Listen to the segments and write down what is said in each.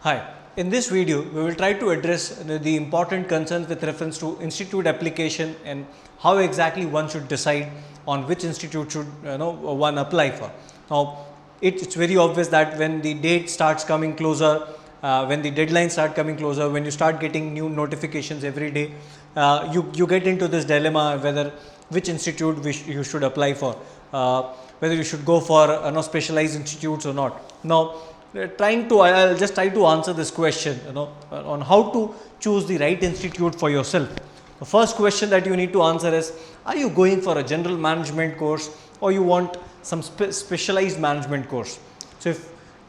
Hi, in this video we will try to address the important concerns with reference to institute application and how exactly one should decide on which institute should one apply for. Now it's very obvious that when the date starts coming closer, when the deadlines start coming closer, when you start getting new notifications every day, you get into this dilemma whether which institute you should apply for, whether you should go for specialized institutes or not. Now I'll just try to answer this question on how to choose the right institute for yourself. The first question that you need to answer is, are you going for a general management course or you want some specialized management course? So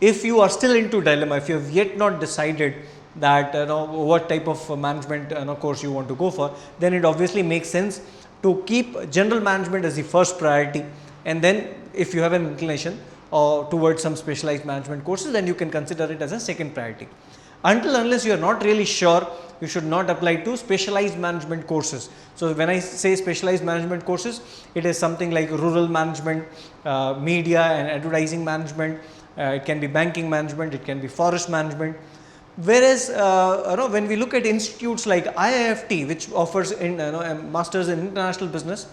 if you are still into dilemma, if you have yet not decided that what type of management course you want to go for, then it obviously makes sense to keep general management as the first priority, and then if you have an inclination or towards some specialized management courses, then you can consider it as a second priority. Unless you are not really sure, you should not apply to specialized management courses. So when I say specialized management courses, it is something like rural management, media and advertising management, it can be banking management, it can be forest management. Whereas when we look at institutes like IIFT, which offers a masters in international business,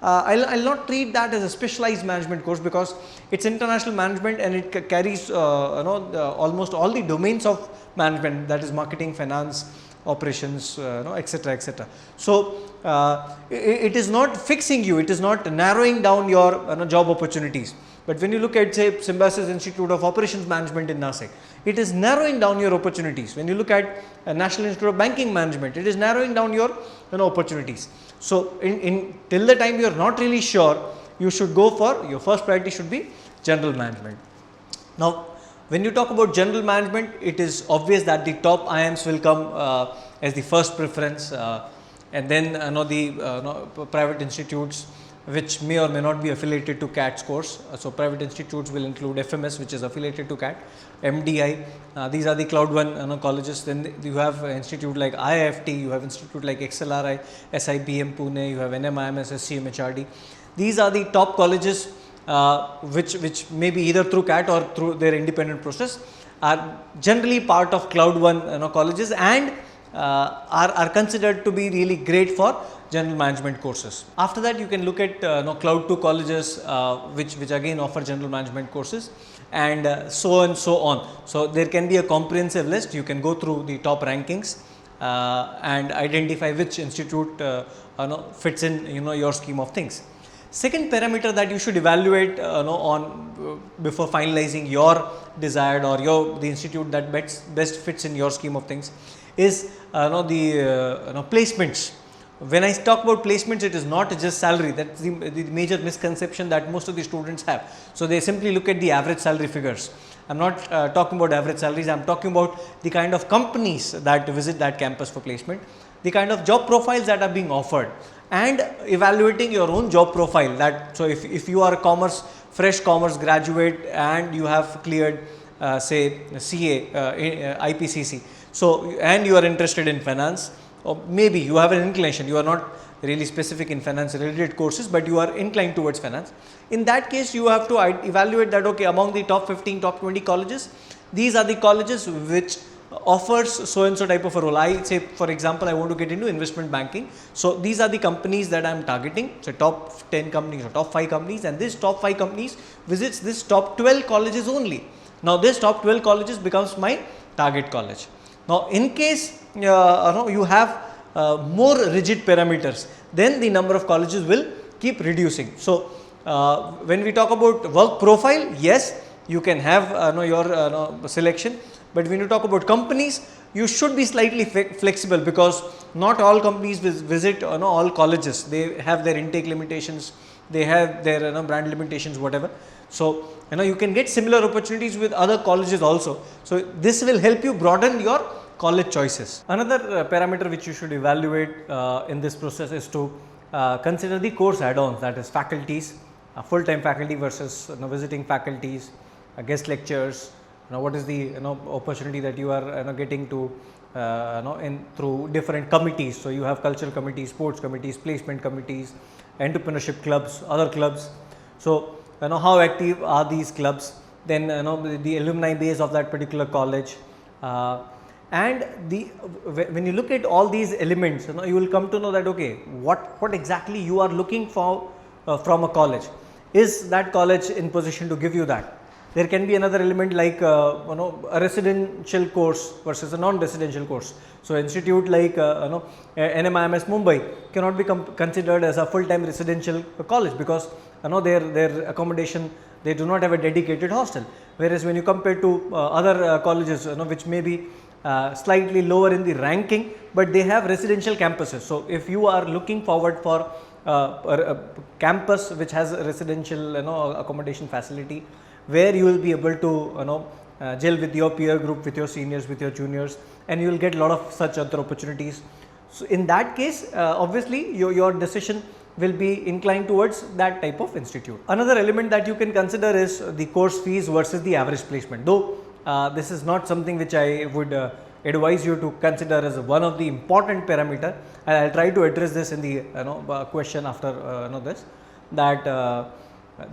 I'll not treat that as a specialized management course, because it's international management and it carries almost all the domains of management, that is marketing, finance, operations, etc., etc. So it is not fixing you, it is not narrowing down your job opportunities. But when you look at, say, Symbiosis Institute of Operations Management in Nasik, it is narrowing down your opportunities. When you look at National Institute of Banking Management, it is narrowing down your opportunities. So till the time you are not really sure, you should go for, your first priority should be general management. Now when you talk about general management, it is obvious that the top IIMs will come as the first preference, and then the private institutes which may or may not be affiliated to CAT's course. So private institutes will include FMS, which is affiliated to CAT, MDI, these are the Cloud One colleges. Then you have institute like IIFT, you have institute like XLRI, SIBM Pune, you have NMIMS, SCM HRD. These are the top colleges which may be either through CAT or through their independent process, are generally part of Cloud One colleges, and are considered to be really great for general management courses. After that, you can look at Cloud 2 colleges, which again offer general management courses, and so on. So there can be a comprehensive list. You can go through the top rankings and identify which institute fits in your scheme of things. Second parameter that you should evaluate on before finalizing your desired or the institute that best fits in your scheme of things is the placements. When I talk about placements, it is not just salary. That's the major misconception that most of the students have. So they simply look at the average salary figures. I'm not talking about average salaries, I'm talking about the kind of companies that visit that campus for placement, the kind of job profiles that are being offered, and evaluating your own job profile. That, so if you are a fresh commerce graduate and you have cleared say CA, IPCC, so and you are interested in finance, or maybe you have an inclination, you are not really specific in finance related courses, but you are inclined towards finance. In that case, you have to evaluate that, okay, among the top 15, top 20 colleges, these are the colleges which offers so and so type of a role. I say, for example, I want to get into investment banking. So these are the companies that I am targeting. So top 10 companies or top 5 companies, and this top 5 companies visits this top 12 colleges only. Now this top 12 colleges becomes my target college. Now in case you have more rigid parameters, then the number of colleges will keep reducing. So when we talk about work profile, yes, you can have your selection, but when you talk about companies, you should be slightly flexible, because not all companies visit all colleges. They have their intake limitations, they have their brand limitations, whatever. So you can get similar opportunities with other colleges also. So this will help you broaden your college choices. Another parameter which you should evaluate in this process is to consider the course add-ons, that is faculties, full-time faculty versus visiting faculties, guest lectures. What is the opportunity that you are getting to through different committees. So you have cultural committees, sports committees, placement committees, entrepreneurship clubs, other clubs. So how active are these clubs? Then the alumni base of that particular college, And when you look at all these elements, you will come to know that okay, what exactly you are looking for from a college. Is that college in position to give you that? There can be another element like a residential course versus a non-residential course. So institute like NMIMS Mumbai cannot be considered as a full-time residential college, because their accommodation, they do not have a dedicated hostel. Whereas when you compare to other colleges which may be slightly lower in the ranking, but they have residential campuses. So if you are looking forward for a campus which has a residential accommodation facility, where you will be able to gel with your peer group, with your seniors, with your juniors, and you will get a lot of such other opportunities. So in that case, obviously your decision will be inclined towards that type of institute. Another element that you can consider is the course fees versus the average placement. Though this is not something which I would advise you to consider as one of the important parameter, and I will try to address this in the question after this, that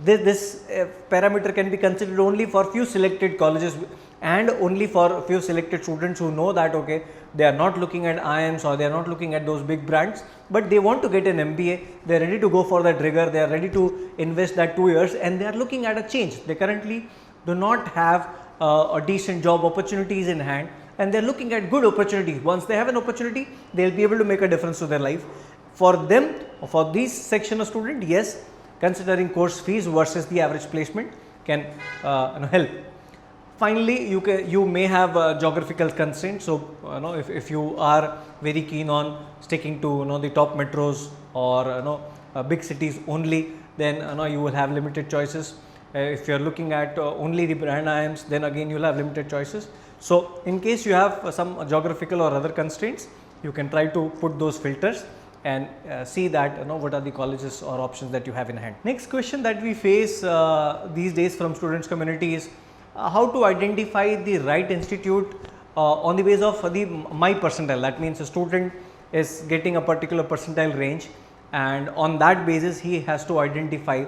this parameter can be considered only for few selected colleges and only for few selected students who know that okay, they are not looking at IIMs or they are not looking at those big brands, but they want to get an MBA, they are ready to go for that rigor, they are ready to invest that 2 years, and they are looking at a change. They currently do not have a decent job opportunities in hand, and they are looking at good opportunities. Once they have an opportunity, they will be able to make a difference to their life. For them, for this section of student, yes, considering course fees versus the average placement can help. Finally, you may have geographical constraints. So if you are very keen on sticking to the top metros or big cities only, then you will have limited choices. If you are looking at only the brand IIMs, then again you will have limited choices. So in case you have some geographical or other constraints, you can try to put those filters and see that what are the colleges or options that you have in hand. Next question that we face these days from students community is how to identify the right institute on the basis of my percentile. That means a student is getting a particular percentile range, and on that basis he has to identify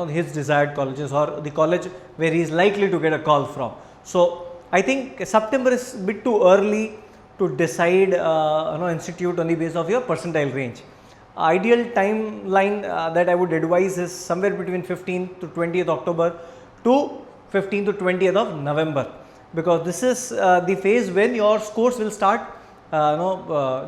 his desired colleges or the college where he is likely to get a call from. So I think September is a bit too early to decide institute on the basis of your percentile range. Ideal timeline that I would advise is somewhere between 15th to 20th October to 15th to 20th of November, because this is the phase when your scores will start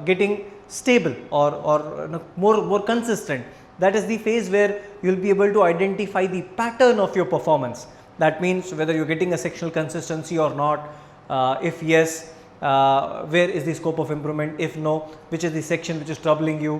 getting stable or more consistent. That is the phase where you will be able to identify the pattern of your performance. That means whether you are getting a sectional consistency or not, if yes, where is the scope of improvement, if no, which is the section which is troubling you.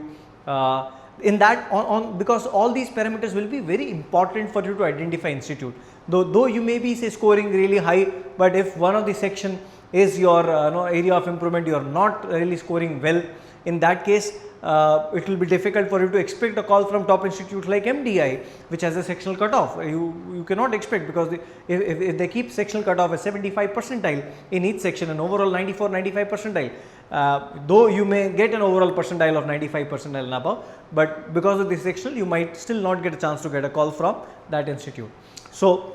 In that because all these parameters will be very important for you to identify institute. Though you may be scoring really high, but if one of the section is your area of improvement, you are not really scoring well, in that case it will be difficult for you to expect a call from top institutes like MDI, which has a sectional cutoff. You cannot expect, because if they keep sectional cutoff as 75 percentile in each section and overall 94-95 percentile, though you may get an overall percentile of 95 percentile and above, but because of the sectional you might still not get a chance to get a call from that institute. So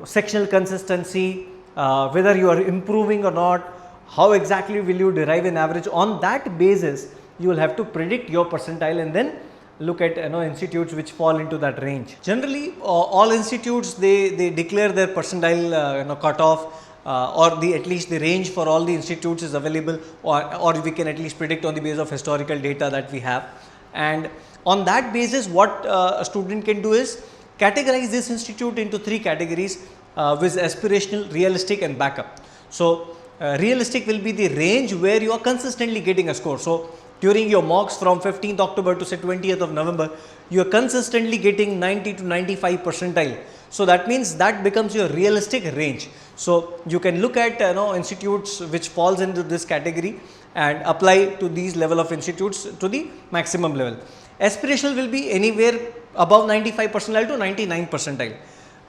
sectional consistency, whether you are improving or not, how exactly will you derive an average, on that basis you will have to predict your percentile and then look at institutes which fall into that range. Generally all institutes they declare their percentile cutoff, or at least the range for all the institutes is available, or we can at least predict on the basis of historical data that we have. And on that basis what a student can do is categorize this institute into 3 categories, with aspirational, realistic and backup. So realistic will be the range where you are consistently getting a score. So during your mocks from 15th October to say 20th of November, you are consistently getting 90 to 95 percentile. So that means that becomes your realistic range. So you can look at institutes which falls into this category and apply to these level of institutes to the maximum level. Aspirational will be anywhere above 95 percentile to 99 percentile.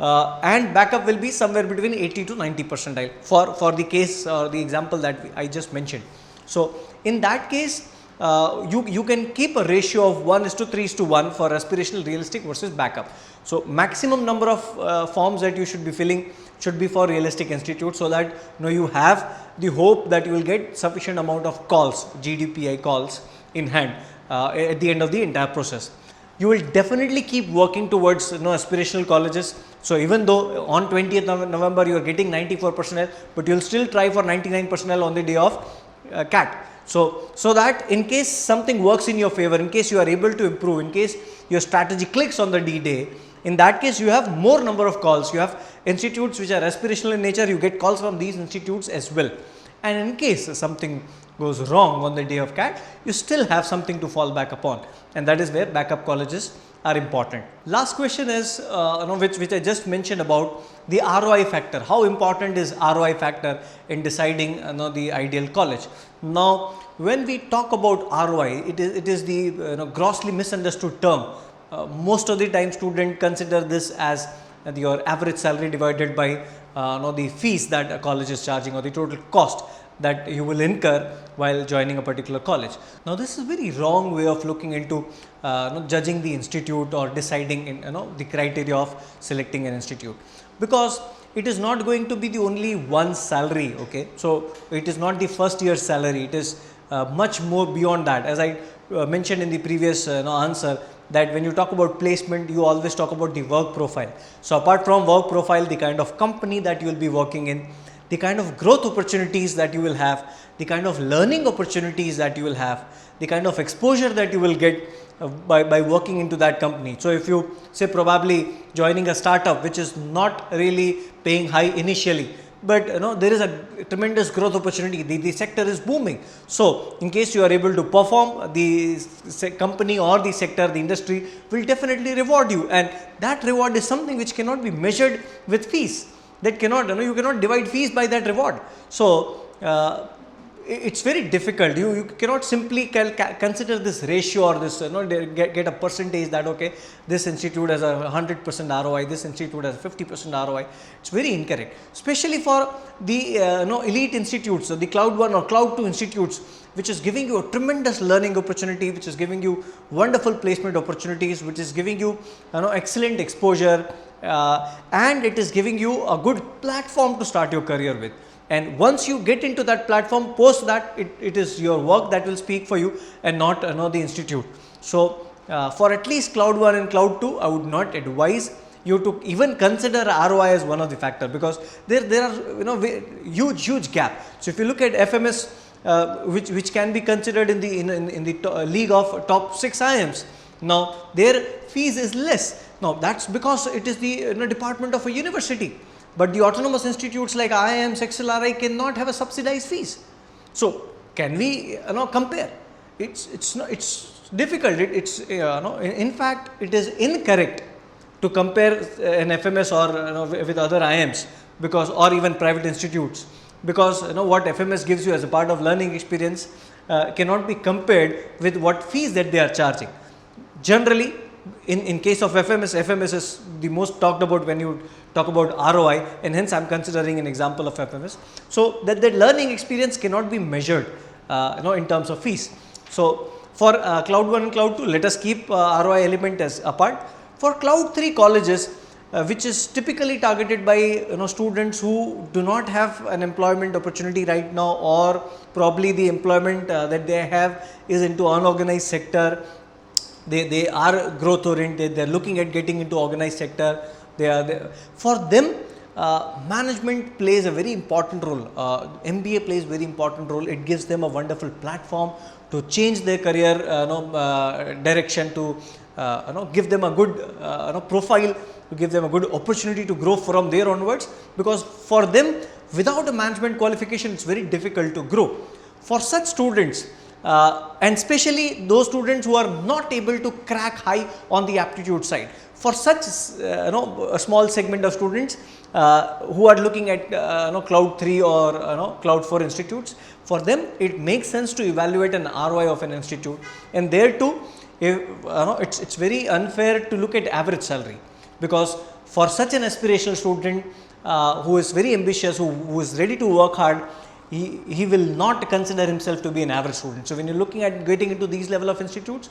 And backup will be somewhere between 80 to 90 percentile for the case or the example that I just mentioned. So in that case, you can keep a ratio of 1:3:1 for aspirational, realistic versus backup. So maximum number of forms that you should be filling should be for realistic institutes, so that you have the hope that you will get sufficient amount of calls, GDPI calls in hand at the end of the entire process. You will definitely keep working towards aspirational colleges. So even though on 20th November you are getting 94 personnel, but you will still try for 99 personnel on the day of CAT. So that in case something works in your favor, in case you are able to improve, in case your strategy clicks on the D-Day, in that case you have more number of calls. You have institutes which are aspirational in nature, you get calls from these institutes as well. And in case something goes wrong on the day of CAT, you still have something to fall back upon, and that is where backup colleges are important. Last question is which I just mentioned about the ROI factor. How important is ROI factor in deciding the ideal college? Now, when we talk about ROI, it is the grossly misunderstood term. Most of the time students consider this as your average salary divided by the fees that a college is charging, or the total cost that you will incur while joining a particular college. Now, this is a very wrong way of looking into judging the institute or deciding the criteria of selecting an institute, because it is not going to be the only one salary. Okay, so it is not the first year salary, it is much more beyond that. As I mentioned in the previous answer, that when you talk about placement, you always talk about the work profile. So apart from work profile, the kind of company that you will be working in, the kind of growth opportunities that you will have, the kind of learning opportunities that you will have, the kind of exposure that you will get by working into that company. So if you say probably joining a startup which is not really paying high initially, but there is a tremendous growth opportunity, the sector is booming. So in case you are able to perform, the company or the sector, the industry will definitely reward you, and that reward is something which cannot be measured with fees. That cannot, you cannot divide fees by that reward. So it's very difficult. You cannot simply consider this ratio or this get a percentage that okay, this institute has a 100% ROI, this institute has 50% ROI. It's very incorrect, especially for the elite institutes, so the Cloud 1 or Cloud 2 institutes, which is giving you a tremendous learning opportunity, which is giving you wonderful placement opportunities, which is giving you excellent exposure, and it is giving you a good platform to start your career with. And once you get into that platform, post that, it is your work that will speak for you and not the institute. So for at least Cloud 1 and Cloud 2, I would not advise you to even consider ROI as one of the factor, because there are huge gap. So if you look at FMS, which can be considered in the league of top 6 IIMs, now their fees is less. Now that's because it is the department of a university. But the autonomous institutes like IIMs, XLRI cannot have a subsidized fees. So can we compare? It's difficult. In fact, it is incorrect to compare an FMS or with other IIMs, because or even private institutes, because what FMS gives you as a part of learning experience cannot be compared with what fees that they are charging. Generally, in case of FMS is the most talked about when you talk about ROI, and hence I am considering an example of FMS. So that learning experience cannot be measured in terms of fees. So for Cloud 1 and Cloud 2, let us keep ROI element as apart. For Cloud 3 colleges, which is typically targeted by students who do not have an employment opportunity right now, or probably the employment that they have is into unorganized sector. They are growth oriented, they are looking at getting into organized sector. For them, management plays a very important role. MBA plays very important role. It gives them a wonderful platform to change their career direction, to give them a good profile, to give them a good opportunity to grow from there onwards, because for them, without a management qualification, it's very difficult to grow. For such students, and especially those students who are not able to crack high on the aptitude side, for such a small segment of students who are looking at Cloud 3 or Cloud 4 institutes, for them it makes sense to evaluate an ROI of an institute. And there too, it's very unfair to look at average salary, because for such an aspirational student who is very ambitious, who is ready to work hard, he will not consider himself to be an average student. So when you're looking at getting into these level of institutes,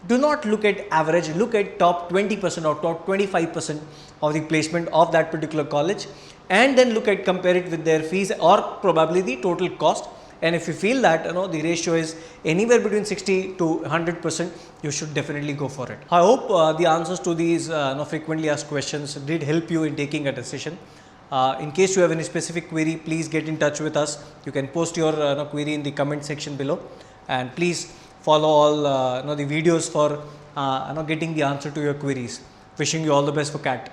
do not look at average, look at top 20% or top 25% of the placement of that particular college. and then look at compare it with their fees or probably the total cost. And if you feel that the ratio is anywhere between 60 to 100%, you should definitely go for it. I hope the answers to these frequently asked questions did help you in taking a decision. In case you have any specific query, please get in touch with us. You can post your query in the comment section below, and please follow all the videos for getting the answer to your queries. Wishing you all the best for CAT.